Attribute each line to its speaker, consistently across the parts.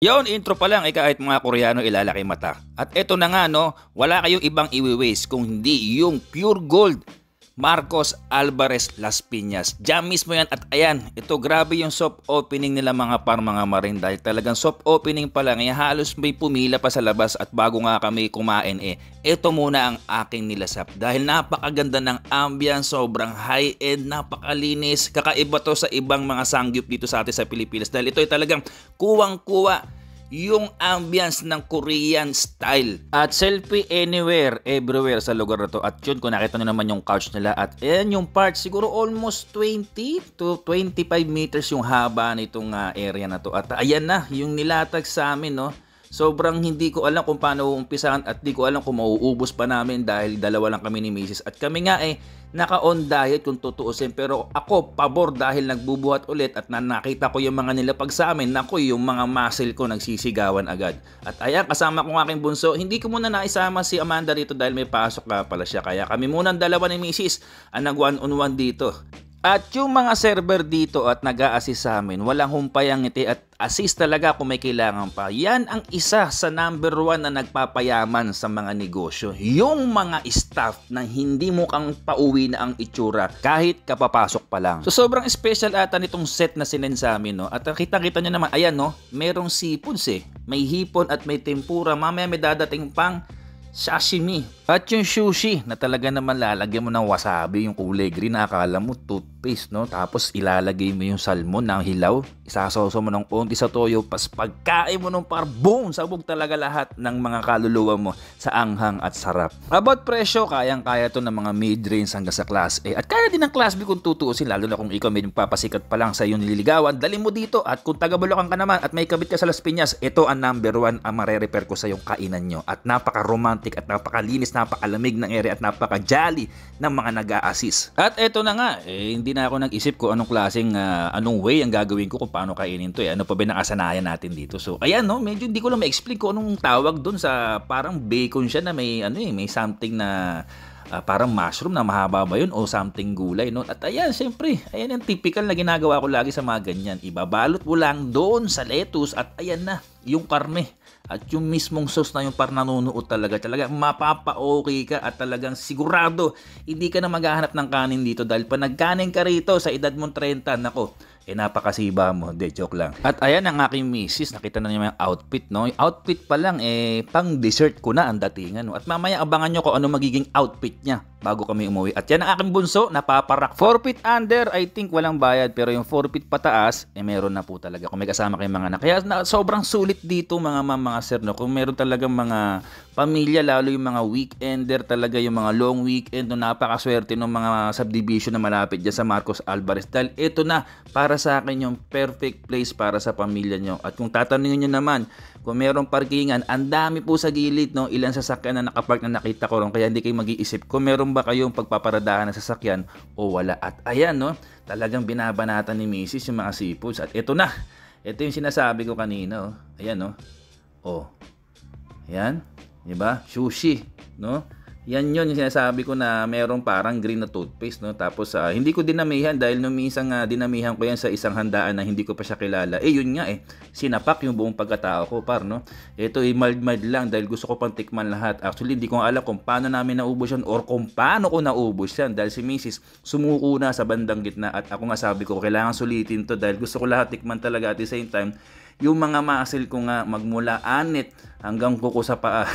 Speaker 1: Yon, intro pa lang, kahit mga Koreano ilalaki mata. At eto na nga no, wala kayong ibang iwi-waste kung hindi yung pure gold Marcos Alvarez Las Piñas. Diyan mismo yan. At ayan, ito grabe yung soft opening nila mga marin, dahil talagang soft opening pa lang, halos may pumila pa sa labas. At bago nga kami kumain ito muna ang aking nilasap. Dahil napakaganda ng ambience, sobrang high-end, napakalinis. Kakaiba to sa ibang mga sangyup dito sa atin sa Pilipinas. Dahil ito ay talagang kuwang-kuwa yung ambience ng Korean style. At selfie anywhere, everywhere sa lugar na to. At yun, kung nakita nyo naman yung couch nila. At ayan yung part, siguro almost 20 to 25 meters yung haba nitong area na to. At ayan na, yung nilatag sa amin, no. Sobrang hindi ko alam kung paano umpisahan at di ko alam kung mauubos pa namin dahil dalawa lang kami ni Mrs. At kami nga naka-on diet kung tutuusin, pero ako pabor dahil nagbubuhat ulit at nakita ko yung mga nilapag sa amin, naku, yung mga muscle ko nagsisigawan agad. At ayan, kasama ko ng aking bunso. Hindi ko muna naisama si Amanda dito dahil may pasok na pala siya, kaya kami muna ang dalawa ni Mrs. ang nag one-on-one dito. At yung mga server dito at nag-a-assist sa amin, walang humpay ang ngiti at assist talaga kung may kailangan pa. Yan ang isa sa number 1 na nagpapayaman sa mga negosyo. Yung mga staff na hindi mo kang pauwi na ang itsura kahit kapapasok pa lang. So sobrang special ata nitong set na sinend sa amin, no? At kita-kita nyo naman, ayan, no? Merong seafoods May hipon at may tempura. Mamaya may dadating pang sashimi. At yung sushi na talaga naman lalagyan mo ng wasabi, yung kulay green na akala mo toothpaste, no? Tapos ilalagay mo yung salmon na hilaw, isasoso mo ng konti sa toyo, pas pagkain mo ng boom, sabog talaga lahat ng mga kaluluwa mo sa anghang at sarap. About presyo, kayang-kaya to ng mga mid-range hanggang sa class A. At kaya din ng class B kung tutuusin, lalo na kung ikaw medyo papasikat pa lang sa iyong nililigawan, dali mo dito. At kung taga Bulacan ka naman at may kabit ka sa Las Piñas, ito ang number 1 ang marerepair ko sa iyong kainan nyo. At napaka-romantic at napakalinis, napakalamig ng area at napaka-jolly ng mga nag-a-assist. At eto na nga, hindi na ako nag-isip ko anong klaseng, anong way ang gagawin ko kung paano kainin to. Ano pa ba nakasanayan natin dito? So, ayan, no, medyo hindi ko lang ma-explain ko anong tawag doon sa parang bacon siya na may, may something na parang mushroom na mahaba ba yun o something gulay, no? At ayan, siyempre, ayan yung typical na ginagawa ko lagi sa mga ganyan. Ibabalot mo lang doon sa lettuce at ayan na, yung karne. At yung mismong sauce na yung parang nanunuot talaga mapapa-okay ka at talagang sigurado hindi ka na maghahanap ng kanin dito dahil pa nagkanin ka rito sa edad mong 30, nako, napakasiba mo. De, joke lang. At ayan ang aking misis, nakita na niyo yung outfit, no? Yung outfit pa lang, pang dessert ko na ang datingan, no? At mamaya abangan nyo kung ano magiging outfit niya bago kami umuwi. At yan ang aking bunso, napaparak. 4 feet under, I think walang bayad, pero yung 4 feet pataas, meron na po talaga kung may kasama kayong mga anak. Kaya sobrang sulit dito mga sir, no? Kung meron talagang mga pamilya, lalo yung mga weekender talaga, yung mga long weekend, no? Napakaswerte ng mga subdivision na malapit dyan sa Marcos Alvarez. Dahil ito na, para sa akin yung perfect place para sa pamilya nyo. At kung tatanungin nyo naman, kung merong parkingan, ang dami po sa gilid, no? Ilan sasakyan na nakapark na nakita ko ron, kaya hindi kayo mag-iisip kung meron ba kayong pagpaparadahan na sasakyan o wala. At ayan, no, talagang binabanatan ni Mrs. yung mga seafoods. At ito na, ito yung sinasabi ko kanina, oh. Ayan, no. Oh. Ayan, di ba? Sushi, no? Yan yun yung sinasabi ko na merong parang green na toothpaste, no? Tapos hindi ko dinamihan dahil nung minsan dinamihan ko yan sa isang handaan na hindi ko pa siya kilala. Yun nga sinapak yung buong pagkatao ko, par, no? Ito mild lang dahil gusto ko pang tikman lahat. Actually, hindi ko alam kung paano namin naubos yan or kung paano ko naubos yan dahil si Mrs. sumuko na sa bandang gitna at ako nga sabi ko kailangan sulitin to dahil gusto ko lahat tikman talaga at the same time yung mga muscle ko nga magmula anit hanggang kuko sa paa.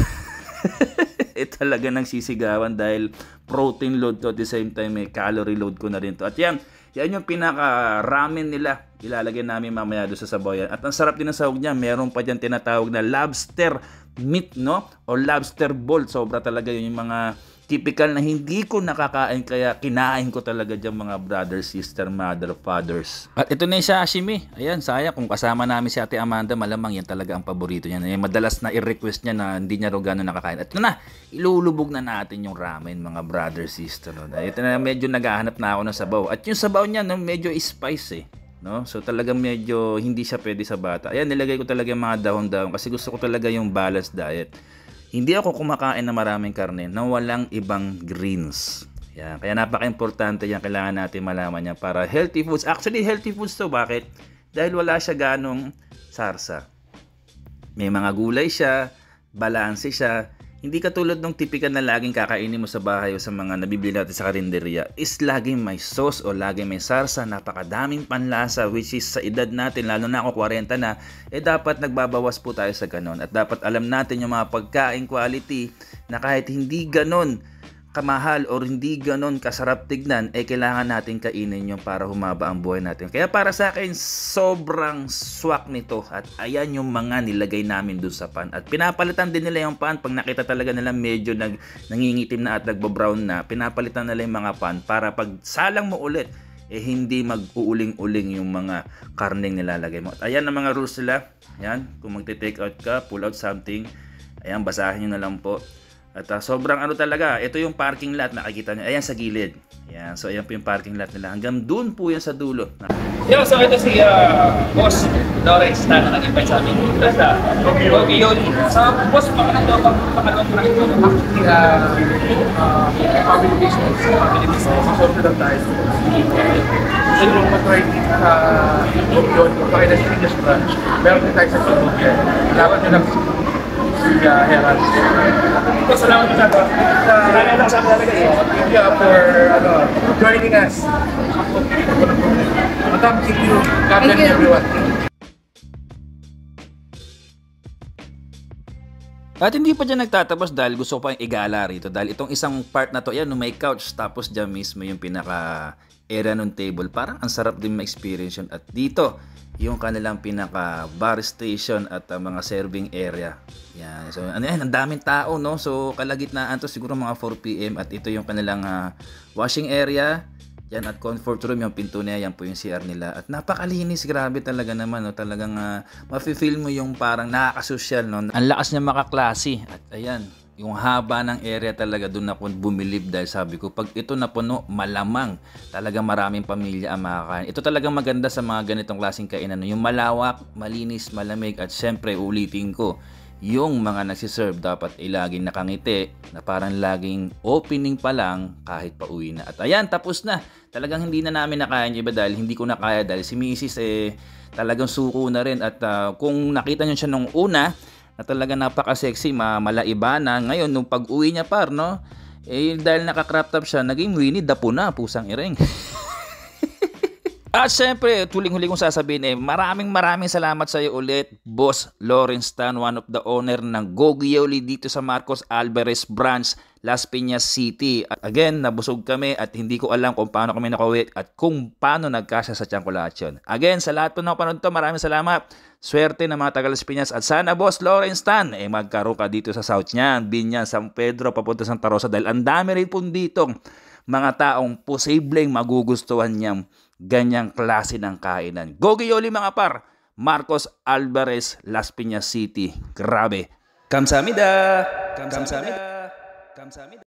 Speaker 1: Talaga nang sisigawan dahil protein load to at the same time calorie load ko na rin to. At yan yung pinaka ramen nila, ilalagay namin mamaya doon sa sabaw yan. At ang sarap din ng sahog niya, meron pa dyan tinatawag na lobster meat, no? O lobster ball. Sobra talaga yun yung mga typical na hindi ko nakakain, kaya kinain ko talaga dyan mga brother, sister, mother, fathers. At ito na yung sashimi. Ayan, sayang kung kasama namin si Ate Amanda, malamang yan talaga ang paborito niya. Madalas na i-request niya na hindi niya ro gano'n nakakain. At ito na, ilulubog na natin yung ramen mga brother, sister. No? Ito na, medyo naghahanap na ako ng sabaw. At yung sabaw niya, no, medyo spice no? So talagang medyo hindi siya pwede sa bata. Ayan, nilagay ko talaga yung mga dahon-dahon kasi gusto ko talaga yung balanced diet. Hindi ako kumakain ng maraming karne na walang ibang greens. Yan. Kaya napaka-importante yan. Kailangan natin malaman yan para healthy foods. Actually, healthy foods to. Bakit? Dahil wala siya ganong sarsa. May mga gulay siya, balanse siya. Hindi katulad ng tipikal na laging kakainin mo sa bahay o sa mga nabibili natin sa karinderya. Is laging may sauce o laging may sarsa, napakadaming panlasa, which is sa edad natin, lalo na ako 40 na, dapat nagbabawas po tayo sa ganon. At dapat alam natin yung mga pagkain quality na kahit hindi ganon kamahal or hindi ganon kasarap tignan, kailangan natin kainin yung para humaba ang buhay natin. Kaya para sa akin, sobrang swak nito. At ayan yung mga nilagay namin dun sa pan. At pinapalitan din nila yung pan pag nakita talaga nila medyo nangingitim na at nagbo-brown na. Pinapalitan nila yung mga pan para pag salang mo ulit, hindi mag-uuling-uling yung mga karneng nilalagay mo. At ayan ang mga rules nila. Ayan, kung magte-take out ka, pull out something, ayan, basahin nyo na lang po. At sobrang ano talaga, ito yung parking lot, nakikita nyo, ayan sa gilid. Ayan, so ayan po yung parking lot nila. Hanggang dun po yan sa dulo.
Speaker 2: Yo, so ito si Boss Lawrence na nag-invite sa amin dito sa Gogi Yoli. So, Boss, pakalong na ito.
Speaker 3: Actually, family business. Masorted ang tayo. So, yung matry Gogi Yoli, kung bakit na English branch, meron din tayo sa Gogi Yoli. Alaman nyo lang si Herald.
Speaker 2: Boss, salamat po sa ito. Salamat lang sa amin talaga eh.
Speaker 3: Thank you for joining us. Madam, thank you. God bless everyone.
Speaker 1: At hindi pa dyan nagtatapos dahil gusto ko pang igala rito. Dahil itong isang part na to, yan, may couch, tapos dyan mismo yung pinaka area ng table. Parang ang sarap din ma-experience yun. At dito, yung kanilang pinaka bar station at mga serving area. Yan. So, ano yan, ang daming tao, no? So, kalagitnaan to siguro mga 4 PM at ito yung kanilang washing area. Yan, at comfort room, yung pinto niya, yan po yung CR nila. At napakalinis, grabe talaga naman, no? Talagang mafe-feel mo yung parang nakakasosyal, no? Ang lakas niya makaklase. At ayan, yung haba ng area talaga, doon ako bumilib dahil sabi ko, pag ito napuno, malamang talagang maraming pamilya ang makakain. Ito talagang maganda sa mga ganitong klaseng kainan. Yung malawak, malinis, malamig, at syempre, ulitin ko, yung mga nagsiserve dapat laging nakangiti na parang laging opening pa lang kahit pauwi na. At ayan, tapos na. Talagang hindi na namin nakain iba dahil hindi ko nakaya dahil si Mrs. Talagang suko na rin. At kung nakita nyo siya nung una, na talaga napaka-sexy, malaiba na. Ngayon, nung pag-uwi niya par, no? Dahil naka-crop top siya, naging Winnie the Pooh na, pusang iring. At syempre, huling-huli kong sasabihin maraming salamat sa iyo ulit, Boss Lawrence Tan, one of the owner ng Gogi Yoli dito sa Marcos Alvarez Branch, Las Piñas City. At again, nabusog kami at hindi ko alam kung paano kami nakauwi at kung paano nagkasya sa tiyan ko lahat yun. Again, sa lahat po ng panood to, maraming salamat. Swerte ng mga taga Las Piñas at sana Boss Lawrence Tan, magkaroon ka dito sa South niyan, Binyan, San Pedro, papunta Santa Rosa dahil ang dami rin po ditong mga taong posibleng magugustuhan niyang ganyang klase ng kainan. Gogi Yoli mga par, Marcos Alvarez, Las Piñas City. Grabe. Kamsahamnida. Kamsahamnida. Kamsahamnida.